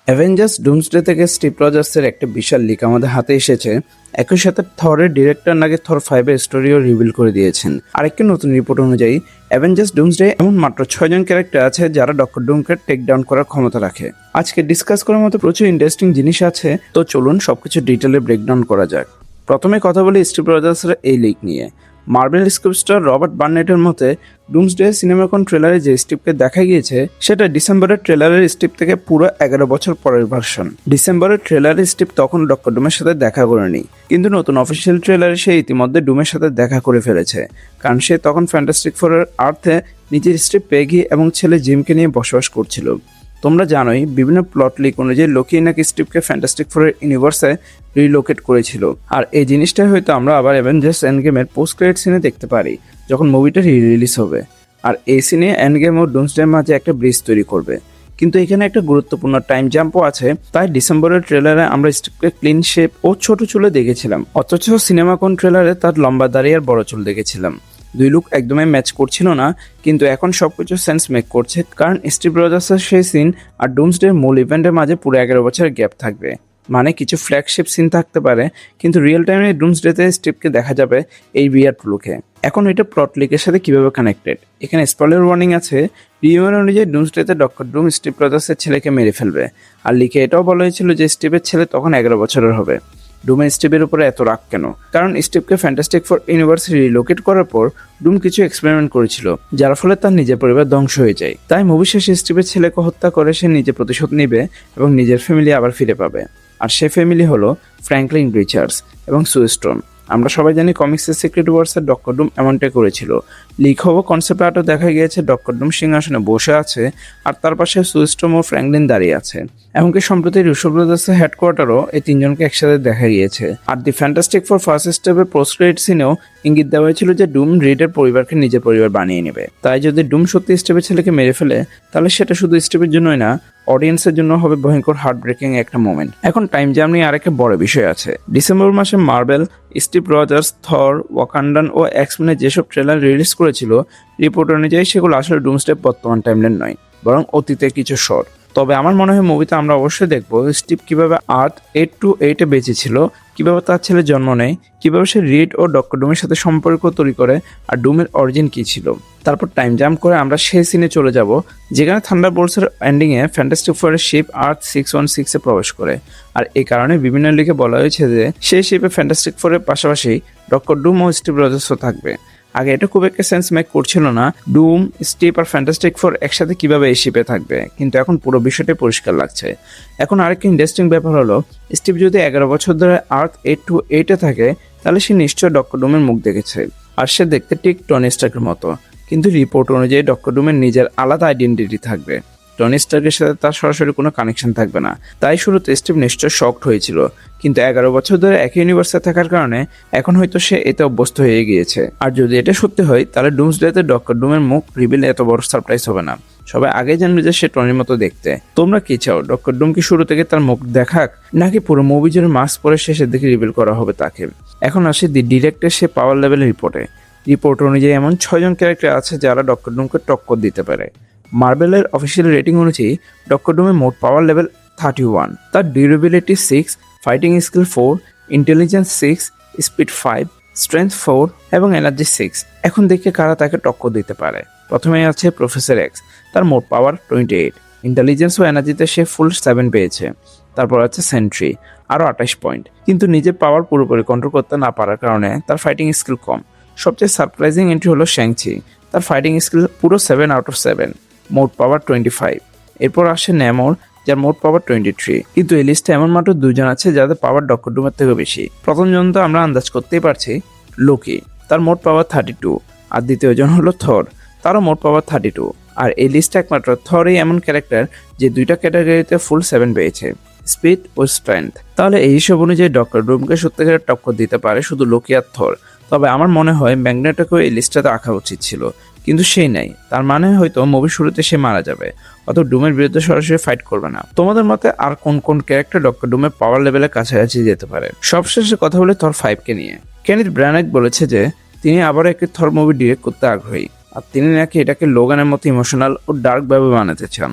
Avengers Doomsday থেকে Steve রজার্সের একটা বিশাল leak আমাদের হাতে এসেছে। একই সাথে থরের ডিরেক্টর নাকি থর 5-এর স্টোরিও রিভিল করে দিয়েছেন। আরেকটি নতুন রিপোর্ট অনুযায়ী অ্যাভেঞ্জার্স ডুমসডে এমন মাত্র 6জন ক্যারেক্টার আছে যারা ডক্টর ডুমকে টেক ডাউন করার ক্ষমতা রাখে। আজকে ডিসকাস করার মতো প্রচুর ইন্টারেস্টিং জিনিস আছে, তো চলুন সবকিছু ডিটেলে ব্রেকডাউন করা যাক। প্রথমে কথা বলি স্টিভ রজার্সের এই লিক নিয়ে। মার্বেল স্ক্রিপ্টস্টার রবার্ট বার্নেটের মতে ডুমসডে সিনেমাকন ট্রেলারে যে স্টিভকে দেখা গিয়েছে সেটা ডিসেম্বরের ট্রেলারের স্টিভ থেকে পুরো 11 বছর পরের ভার্সন। ডিসেম্বরের ট্রেলারের স্টিভ তখন ডক্টর ডুমের সাথে দেখা করেনি, কিন্তু নতুন অফিসিয়াল ট্রেলারে সে ইতিমধ্যে ডুমের সাথে দেখা করে ফেলেছে, কারণ সে তখন ফ্যান্টাস্টিক ফোরের আর্থে নিজের স্টিভ পেগি এবং ছেলে জিমকে নিয়ে বসবাস করছিল। তোমরা জানোই বিভিন্ন প্লট লিক অনুযায়ী লোকি নাকি স্টিভকে ফ্যান্টাস্টিক ফোরের ইউনিভার্সে রিলোকেট করেছিল, আর এই জিনিসটাই হয়তো আমরা আবার অ্যাভেঞ্জার্স এন্ডগেমের পোস্ট ক্রেডিট সিনে দেখতে পারি যখন মুভিটা রিলিজ হবে। আর এই সিনে এন্ডগেম ও ডুমসডের মাঝে একটা ব্রিজ তৈরি করবে। কিন্তু এখানে একটা গুরুত্বপূর্ণ টাইম জাম্পও আছে। তাই ডিসেম্বরের ট্রেলারে আমরা স্টিভকে ক্লিন শেপ ও ছোট চুলে দেখেছিলাম, অথচ সিনেমাকন ট্রেলারে তার লম্বা দাড়ি আর বড় চুল দেখেছিলাম। দুই লুক একদমই ম্যাচ করছিল না, কিন্তু এখন সবকিছু সেন্স মেক করছে, কারণ স্টিভ রজার্সের সেই সিন আর ডুমসডের মূল ইভেন্টের মাঝে পুরো 11 বছরের গ্যাপ থাকবে। মানে কিছু ফ্ল্যাগশিপ সিন থাকতে পারে, কিন্তু রিয়েল টাইমে ডুমসডেতে স্টিভকে দেখা যাবে এই বিয়ার লুকে। এখন এটা প্লট লিকের সাথে কিভাবে কানেক্টেড, এখানে স্পয়লার ওয়ার্নিং আছে। রিউমার অনুযায়ী ডুমসডেতে ডক্টর ডুম স্টিভ রজার্সের ছেলেকে মেরে ফেলবে, আর লিকে এটাও বলা হয়েছিল যে স্টিভের ছেলে তখন 11 বছরের হবে। ডুমের স্টিভের উপরে এত রাগ কেন? কারণ স্টিভকে ফ্যান্টাস্টিক ফোর ইউনিভার্সে রিলোকেট করার পর ডুম কিছু এক্সপেরিমেন্ট করেছিল, যার ফলে তার নিজের পরিবার ধ্বংস হয়ে যায়। তাই মুভি শেষে স্টিভের ছেলেকে হত্যা করে সে নিজে প্রতিশোধ নেবে এবং নিজের ফ্যামিলি আবার ফিরে পাবে। আর সে ফ্যামিলি হলো ফ্র্যাঙ্কলিন রিচার্ডস এবং সু স্টোন। আমরা সবাই জানি কমিক্সের সিক্রেট ওয়ার্সের ডক্টর ডুম এমনটাই করেছিল। লিক হওয়া কনসেপ্ট আর্টও দেখা গিয়েছে ডক্টর ডুম সিংহাসনে বসে আছে আর তার পাশে সু স্টোন ও ফ্র্যাঙ্কলিন দাঁড়িয়ে আছে। এমনকি সম্প্রতি রুশো ব্রাদার্সের হেডকোয়ার্টারও এই তিনজনকে একসাথে দেখা গিয়েছে। আর দি ফ্যান্টাস্টিক ফোর ফার্স্ট স্টেপের পোস্ট ক্রেডিট সিনেও ইঙ্গিত দেওয়া হয়েছিল যে ডুম রিডের পরিবারকে নিজের পরিবার বানিয়ে নেবে। তাই যদি ডুম সত্যি স্টিভের ছেলেকে মেরে ফেলে, তাহলে সেটা শুধু স্টিভের জন্যই না, অডিয়েন্সের জন্য হবে ভয়ঙ্কর হার্ট ব্রেকিং একটা মোমেন্ট। এখন টাইম জ্যাম নিয়ে আরেকটা বড় বিষয় আছে। ডিসেম্বর মাসে মার্বেল স্টিভ রজার্স, থর, ওয়াকান্ডান ও এক্সম্যানের যেসব ট্রেলার রিলিজ করেছিল, রিপোর্ট অনুযায়ী সেগুলো আসলে ডুমসডে বর্তমান টাইমলাইন নয়, বরং অতীতের কিছু শট। তবে আমার মনে হয় মুভিতে আমরা অবশ্যই দেখবো স্টিভ কিভাবে আর্থ 828-এ বেঁচে ছিল, কিভাবে তার ছেলে জন্ম নেয়, কিভাবে সে রিড ও ডক্টর ডুমের সাথে সম্পর্ক তৈরি করে, আর ডুমের অরিজিন কি ছিল। তারপর টাইম জাম্প করে আমরা সেই সিনে চলে যাব যেখানে থান্ডারবোল্টসের এন্ডিংয়ে ফ্যান্টাস্টিক ফোরের শিপ আর্থ 616-এ প্রবেশ করে। আর এই কারণে বিভিন্ন লিগে বলা হয়েছে যে সেই শিপে ফ্যান্টাস্টিক ফোরের পাশাপাশি ডক্টর ডুম ও স্টিভ রজার্সও থাকবে। আগে এটা খুব একটা সেন্স মেক করছিল না, ডুম, স্টিভ আর ফ্যান্টাস্টিক ফোর একসাথে কিভাবে এই শিপে থাকবে, কিন্তু এখন পুরো বিষয়টাই পরিষ্কার লাগছে। এখন আরেকটা ইন্টারেস্টিং ব্যাপার হলো, স্টিভ যদি 11 বছর ধরে আর্থ 828-এ থাকে, তাহলে সে নিশ্চয় ডক্টর ডুমের মুখ দেখেছে, আর সে দেখতে ঠিক টনি স্টার্কের মতো। কিন্তু রিপোর্ট অনুযায়ী ডক্টর ডুমের নিজের আলাদা আইডেন্টিটি থাকবে, টনি স্টার্কের সাথে তার সরাসরি কোনো কানেকশন থাকবে না। তাই শুরুতে স্টিভ নিশ্চয় শকড হয়েছিল, কিন্তু 11 বছর ধরে একই ইউনিভার্সে থাকার কারণে এখন হয়তো সে এতে অভ্যস্ত হয়ে গিয়েছে। আর যদি এটা সত্যি হয়, তাহলে ডুমসডেতে ডক্টর ডুমের মুখ রিভিল এত বড় সারপ্রাইজ হবে না। সবাই আগে জানবে যে সে টনির মতো দেখতে। তোমরা কি চাও, ডক্টর ডুম কি শুরু থেকে তার মুখ দেখাক, নাকি পুরো মুভি জুড়ে মাস্ক পরে শেষের দিকে রিভিল করা হবে তাকে? এখন আসে দি ডিরেক্টর সে পাওয়ার লেভেলের রিপোর্ট অনুযায়ী এমন 6জন ক্যারেক্টার আছে যারা ডক্টর ডুমকে টক্কর দিতে পারে। মার্বেলের অফিসিয়াল রেটিং অনুযায়ী ডক্টর ডুমের মোট পাওয়ার লেভেল 31, তার durability 6, fighting skill 4, intelligence 6, speed 5, strength 4 এবং এনার্জি 6। এখন দেখে কারা তাকে টক্কর দিতে পারে। প্রথমে আছে প্রফেসর এক্স, তার মোট পাওয়ার 28, ইন্টেলিজেন্স ও এনার্জিতে সে ফুল 7 পেয়েছে। তারপর আছে সেন্ট্রি, আরও 28 পয়েন্ট, কিন্তু নিজের পাওয়ার পুরোপুরি কন্ট্রোল করতে না পারার কারণে তার ফাইটিং স্কিল কম। সবচেয়ে সারপ্রাইজিং এন্ট্রি হলো শ্যাংচি, তার ফাইটিং স্কিল পুরো 7 আউট অফ 7, মোট পাওয়ার 25। এরপর আসে নেমোর, যার মোট পাওয়ার 23। কিন্তু এই লিস্টে এমন মাত্র 2জন আছে যাদের পাওয়ার ডক্টর ডুমের থেকে বেশি। প্রথমজন তো আমরা আন্দাজ করতেই পারছি, লোকি, তার মোট পাওয়ার 32, আর দ্বিতীয়জন হলো থর, তারও মোট পাওয়ার 32। আর এই লিস্টে একমাত্র থরই এমন ক্যারেক্টার যে 2টা ক্যাটাগরিতে ফুল 7 পেয়েছে, স্পিড ও স্ট্রেংথ। তাহলে এই হিসেব অনুযায়ী ডক্টর ডুমকে সত্যিকারের টক্কর দিতে পারে শুধু লোকি আর থর। তবে আমার মনে হয় ম্যাগনেটোকেও এই লিস্টটাতে রাখা উচিত ছিল, কিন্তু সেই নাই। তার মানে হয়তো মুভির শুরুতে সে মারা যাবে, অত ডুমের বিরুদ্ধে সরাসরি ফাইট করবে না। তোমাদের মতে আর কোন কোন ক্যারেক্টার ডক্টর ডুমের পাওয়ার লেভেলের কাছাকাছি যেতে পারে? সবশেষে কথা বলে থর 5-কে নিয়ে। কেনিথ ব্রানাগ বলেছে যে তিনি আবারও একটি থর মুভি ডিরেক্ট করতে আগ্রহী, আর তিনি নাকি এটাকে লোগানের মতো ইমোশনাল ও ডার্ক ভাবে বানাতে চান।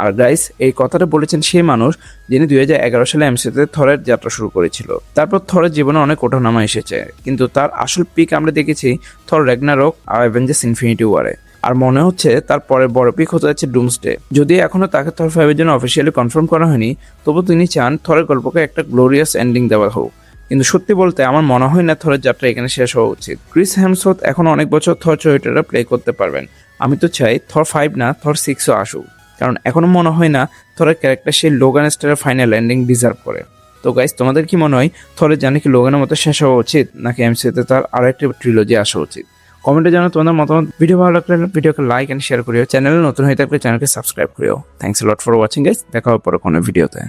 আর গাইস, এই কথাটা বলেছেন সেই মানুষ যিনি 2011 সালে এমসিইউতে থরের যাত্রা শুরু করেছিল। তারপর থরের জীবনে অনেক ওঠানামা এসেছে, কিন্তু তার আসল পিক আমরা দেখেছি থর র্যাগনারক আর অ্যাভেঞ্জার্স ইনফিনিটি ওয়ারে। আর মনে হচ্ছে তার পরে বড় পিক হতে যাচ্ছে ডুমসডে। যদি এখনো তাকে থর 5 এর জন্য অফিসিয়ালি কনফার্ম করা হয়নি, তবু তিনি চান থরের গল্পকে একটা গ্লোরিয়াস এন্ডিং দেওয়া হোক। কিন্তু সত্যি বলতে আমার মনে হয় না থরের যাত্রা এখানে শেষ হওয়া উচিত। ক্রিস হেমসওয়ার্থ এখন অনেক বছর থর চরিত্রটা প্লে করতে পারবেন। আমি তো চাই থর 5 না, থর 6ও আসুক, কারণ এখনো মনে হয় না থরের ক্যারেক্টার সেই লোগান স্টারের ফাইনাল এন্ডিং ডিজার্ভ করে। তো গাইস, তোমাদের কি মনে হয় থরের জার্নি কি লোগানের মতো শেষ হওয়া উচিত, নাকি এমসিইউতে তার আরো একটা ট্রিলজি আসা উচিত? কমেন্টে জানাও তোমাদের মতামত। ভিডিও ভালো লাগলে ভিডিওকে লাইক এন্ড শেয়ার করিও। চ্যানেলে নতুন হয়ে থাকলে চ্যানেলকে সাবস্ক্রাইব করিও। Thanks lot for watching guys. দেখা হবে পরে কোনো ভিডিওতে।